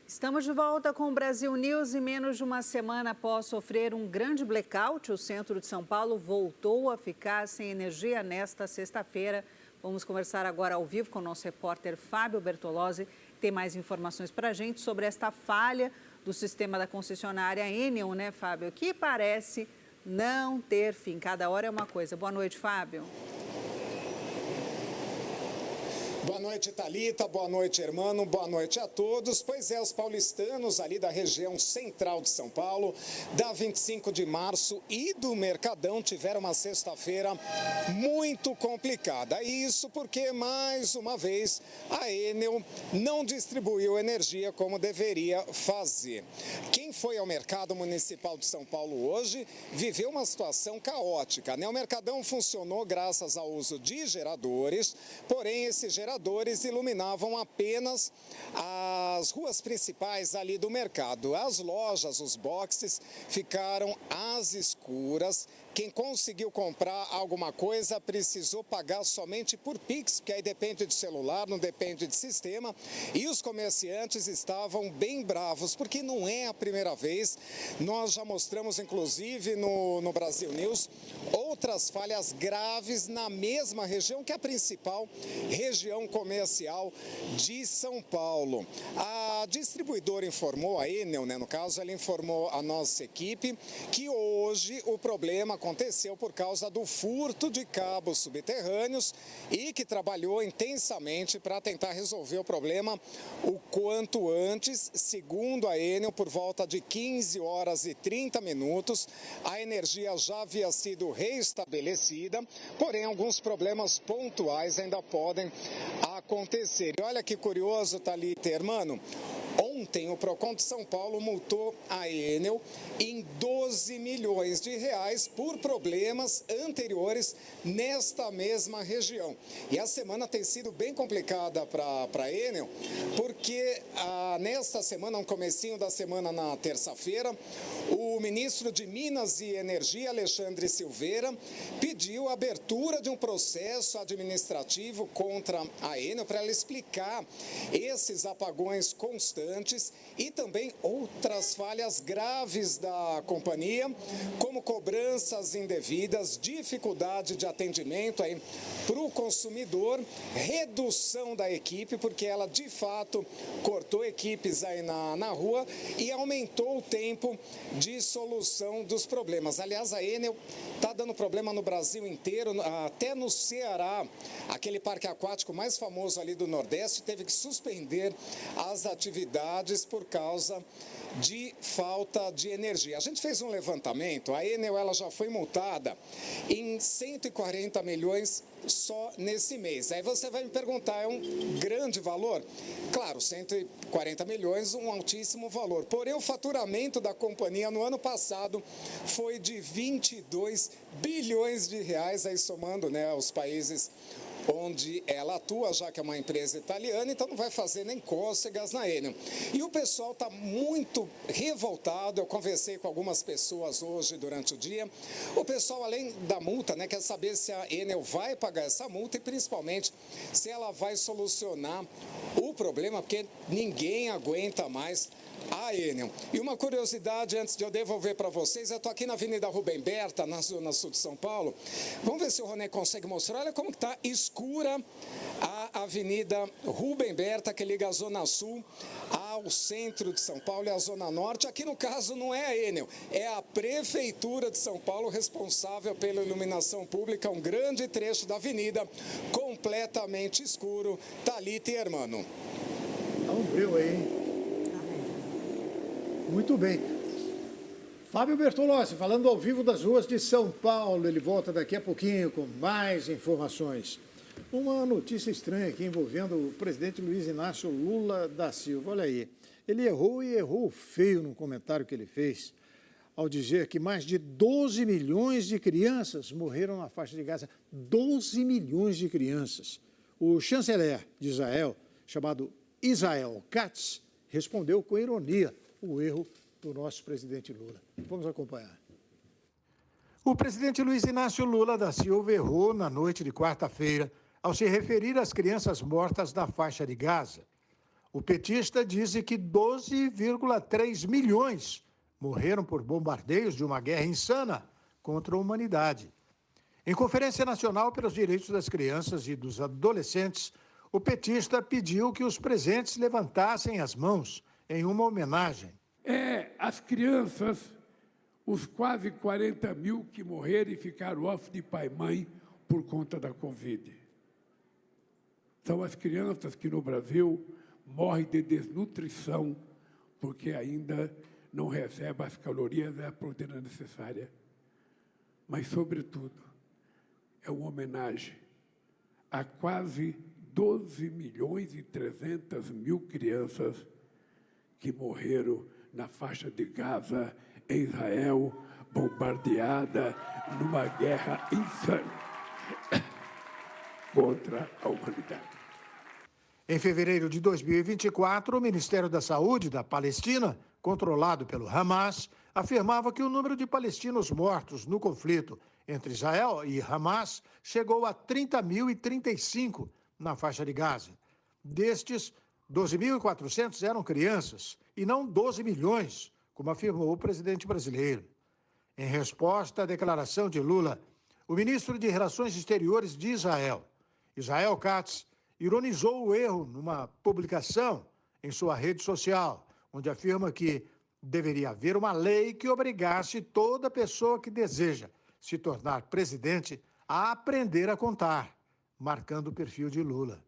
Estamos de volta com o Brasil News e menos de uma semana após sofrer um grande blackout, o centro de São Paulo voltou a ficar sem energia nesta sexta-feira. Vamos conversar agora ao vivo com o nosso repórter Fábio Bertolozzi, que tem mais informações para a gente sobre esta falha do sistema da concessionária Enel, né, Fábio? Que parece não ter fim. Cada hora é uma coisa. Boa noite, Fábio. Boa noite, Thalita. Boa noite, Hermano. Boa noite a todos. Pois é, os paulistanos ali da região central de São Paulo, da 25 de março e do Mercadão tiveram uma sexta-feira muito complicada. Isso porque, mais uma vez, a Enel não distribuiu energia como deveria fazer. Quem foi ao Mercado Municipal de São Paulo hoje viveu uma situação caótica, né? O Mercadão funcionou graças ao uso de geradores, porém esses geradores iluminavam apenas as ruas principais ali do mercado. As lojas, os boxes, ficaram às escuras. Quem conseguiu comprar alguma coisa precisou pagar somente por Pix, porque aí depende de celular, não depende de sistema. E os comerciantes estavam bem bravos, porque não é a primeira vez. Nós já mostramos, inclusive, no Brasil News, outras falhas graves na mesma região, que é a principal região comercial de São Paulo. A distribuidora informou, a Enel, né, no caso, ela informou a nossa equipe que hoje o problema aconteceu por causa do furto de cabos subterrâneos e que trabalhou intensamente para tentar resolver o problema o quanto antes. Segundo a Enel, por volta de 15 horas e 30 minutos, a energia já havia sido reestabelecida, porém alguns problemas pontuais ainda podem acontecer. E olha que curioso, Thalita, Hermano. Ontem, o Procon de São Paulo multou a Enel em 12 milhões de reais por problemas anteriores nesta mesma região. E a semana tem sido bem complicada para a Enel, porque nesta semana, no comecinho da semana, na terça-feira, o ministro de Minas e Energia, Alexandre Silveira, pediu a abertura de um processo administrativo contra a Enel para ela explicar esses apagões constantes e também outras falhas graves da companhia, como cobranças indevidas, dificuldade de atendimento para o consumidor, redução da equipe, porque ela de fato cortou equipes aí na rua e aumentou o tempo de solução dos problemas. Aliás, a Enel está dando problema no Brasil inteiro, até no Ceará, aquele parque aquático mais famoso ali do Nordeste, teve que suspender as atividades por causa de falta de energia. A gente fez um levantamento, a Enel ela já foi multada em 140 milhões só nesse mês. Aí você vai me perguntar, é um grande valor? Claro, 140 milhões, um altíssimo valor. Porém, o faturamento da companhia no ano passado foi de 22 bilhões de reais, aí somando, né, os países onde ela atua, já que é uma empresa italiana, então não vai fazer nem cócegas na Enel. E o pessoal está muito revoltado. Eu conversei com algumas pessoas hoje durante o dia. O pessoal, além da multa, né, quer saber se a Enel vai pagar essa multa e principalmente se ela vai solucionar o problema, porque ninguém aguenta mais a Enel. E uma curiosidade, antes de eu devolver para vocês, eu estou aqui na Avenida Rubem Berta, na zona sul de São Paulo. Vamos ver se o Ronê consegue mostrar. Olha como está escura a Avenida Rubem Berta, que liga a Zona Sul ao centro de São Paulo e a Zona Norte. Aqui, no caso, não é a Enel, é a Prefeitura de São Paulo responsável pela iluminação pública. Um grande trecho da avenida completamente escuro. Thalita e Hermano. Dá um breu aí, hein? Muito bem. Fábio Bertolozzi, falando ao vivo das ruas de São Paulo. Ele volta daqui a pouquinho com mais informações. Uma notícia estranha aqui envolvendo o presidente Luiz Inácio Lula da Silva. Olha aí, ele errou e errou feio no comentário que ele fez ao dizer que mais de 12 milhões de crianças morreram na faixa de Gaza. 12 milhões de crianças. O chanceler de Israel, chamado Israel Katz, respondeu com ironia o erro do nosso presidente Lula. Vamos acompanhar. O presidente Luiz Inácio Lula da Silva errou na noite de quarta-feira ao se referir às crianças mortas na faixa de Gaza. O petista disse que 12,3 milhões morreram por bombardeios de uma guerra insana contra a humanidade. Em Conferência Nacional pelos Direitos das Crianças e dos Adolescentes, o petista pediu que os presentes levantassem as mãos em uma homenagem. As crianças, os quase 40 mil que morreram e ficaram órfãos de pai e mãe por conta da Covid. São as crianças que no Brasil morrem de desnutrição porque ainda não recebem as calorias e a proteína necessária. Mas, sobretudo, é uma homenagem a quase 12 milhões e 300 mil crianças que morreram na faixa de Gaza, em Israel, bombardeada numa guerra insana contra a humanidade. Em fevereiro de 2024, o Ministério da Saúde da Palestina, controlado pelo Hamas, afirmava que o número de palestinos mortos no conflito entre Israel e Hamas chegou a 30.035 na faixa de Gaza. Destes, 12.400 eram crianças e não 12 milhões, como afirmou o presidente brasileiro. Em resposta à declaração de Lula, o ministro de Relações Exteriores de Israel, Israel Katz, ironizou o erro numa publicação em sua rede social, onde afirma que deveria haver uma lei que obrigasse toda pessoa que deseja se tornar presidente a aprender a contar, marcando o perfil de Lula.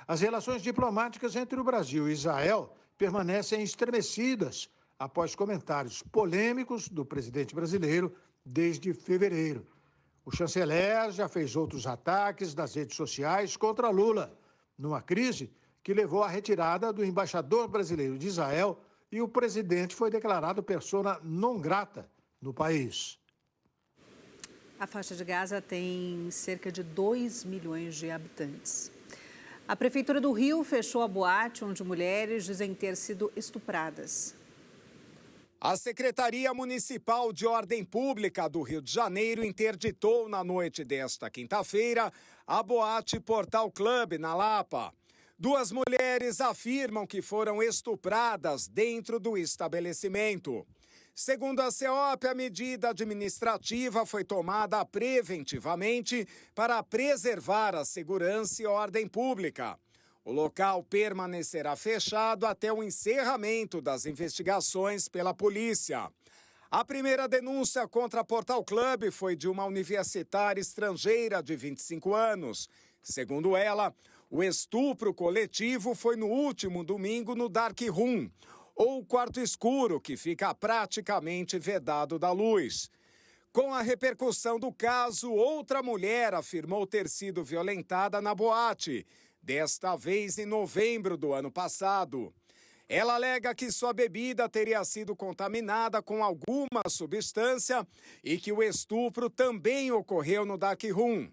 As relações diplomáticas entre o Brasil e Israel permanecem estremecidas após comentários polêmicos do presidente brasileiro desde fevereiro. O chanceler já fez outros ataques nas redes sociais contra Lula, numa crise que levou à retirada do embaixador brasileiro de Israel e o presidente foi declarado persona non grata no país. A faixa de Gaza tem cerca de 2 milhões de habitantes. A Prefeitura do Rio fechou a boate onde mulheres dizem ter sido estupradas. A Secretaria Municipal de Ordem Pública do Rio de Janeiro interditou na noite desta quinta-feira a boate Portal Club, na Lapa. 2 mulheres afirmam que foram estupradas dentro do estabelecimento. Segundo a CEOP, a medida administrativa foi tomada preventivamente para preservar a segurança e ordem pública. O local permanecerá fechado até o encerramento das investigações pela polícia. A primeira denúncia contra a Portal Club foi de uma universitária estrangeira de 25 anos. Segundo ela, o estupro coletivo foi no último domingo no Dark Room, ou quarto escuro, que fica praticamente vedado da luz. Com a repercussão do caso, outra mulher afirmou ter sido violentada na boate, desta vez em novembro do ano passado. Ela alega que sua bebida teria sido contaminada com alguma substância e que o estupro também ocorreu no Dark Room.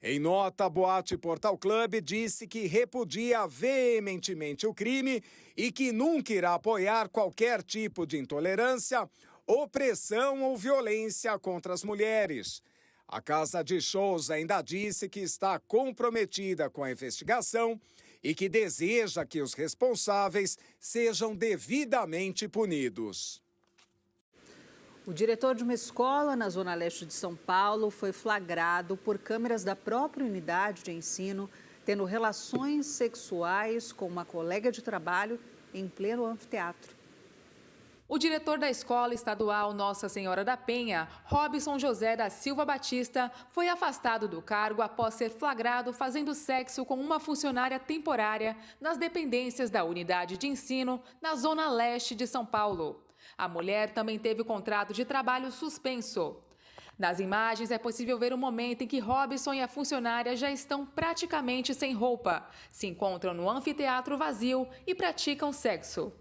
Em nota, a boate Portal Club disse que repudia veementemente o crime e que nunca irá apoiar qualquer tipo de intolerância, opressão ou violência contra as mulheres. A casa de shows ainda disse que está comprometida com a investigação e que deseja que os responsáveis sejam devidamente punidos. O diretor de uma escola na Zona Leste de São Paulo foi flagrado por câmeras da própria unidade de ensino tendo relações sexuais com uma colega de trabalho em pleno anfiteatro. O diretor da Escola Estadual Nossa Senhora da Penha, Robson José da Silva Batista, foi afastado do cargo após ser flagrado fazendo sexo com uma funcionária temporária nas dependências da unidade de ensino na Zona Leste de São Paulo. A mulher também teve o contrato de trabalho suspenso. Nas imagens é possível ver o momento em que Robson e a funcionária já estão praticamente sem roupa, se encontram no anfiteatro vazio e praticam sexo.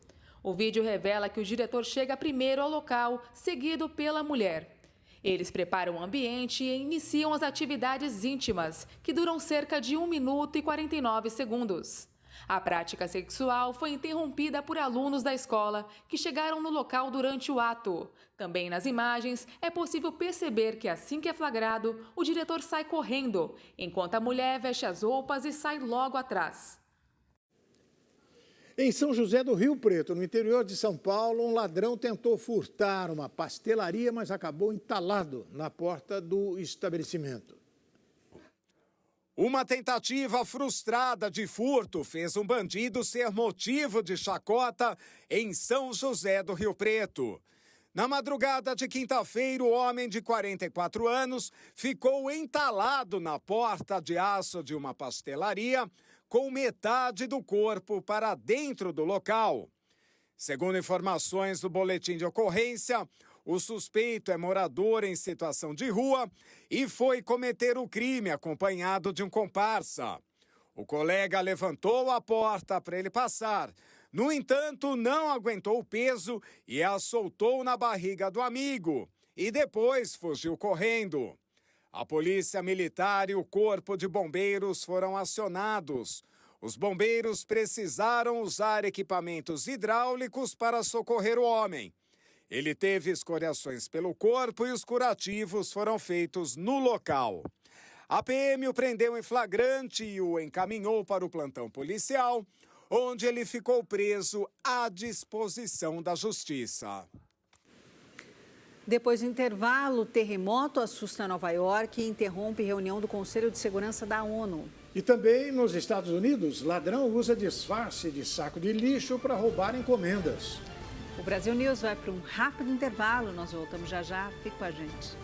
O vídeo revela que o diretor chega primeiro ao local, seguido pela mulher. Eles preparam o ambiente e iniciam as atividades íntimas, que duram cerca de 1 minuto e 49 segundos. A prática sexual foi interrompida por alunos da escola que chegaram no local durante o ato. Também nas imagens é possível perceber que assim que é flagrado, o diretor sai correndo, enquanto a mulher veste as roupas e sai logo atrás. Em São José do Rio Preto, no interior de São Paulo, um ladrão tentou furtar uma pastelaria, mas acabou entalado na porta do estabelecimento. Uma tentativa frustrada de furto fez um bandido ser motivo de chacota em São José do Rio Preto. Na madrugada de quinta-feira, o homem de 44 anos ficou entalado na porta de aço de uma pastelaria, com metade do corpo para dentro do local. Segundo informações do boletim de ocorrência, o suspeito é morador em situação de rua e foi cometer o crime acompanhado de um comparsa. O colega levantou a porta para ele passar. No entanto, não aguentou o peso e a soltou na barriga do amigo e depois fugiu correndo. A polícia militar e o corpo de bombeiros foram acionados. Os bombeiros precisaram usar equipamentos hidráulicos para socorrer o homem. Ele teve escoriações pelo corpo e os curativos foram feitos no local. A PM o prendeu em flagrante e o encaminhou para o plantão policial, onde ele ficou preso à disposição da Justiça. Depois do intervalo, terremoto assusta Nova York e interrompe reunião do Conselho de Segurança da ONU. E também nos Estados Unidos, ladrão usa disfarce de saco de lixo para roubar encomendas. O Brasil News vai para um rápido intervalo. Nós voltamos já já. Fique com a gente.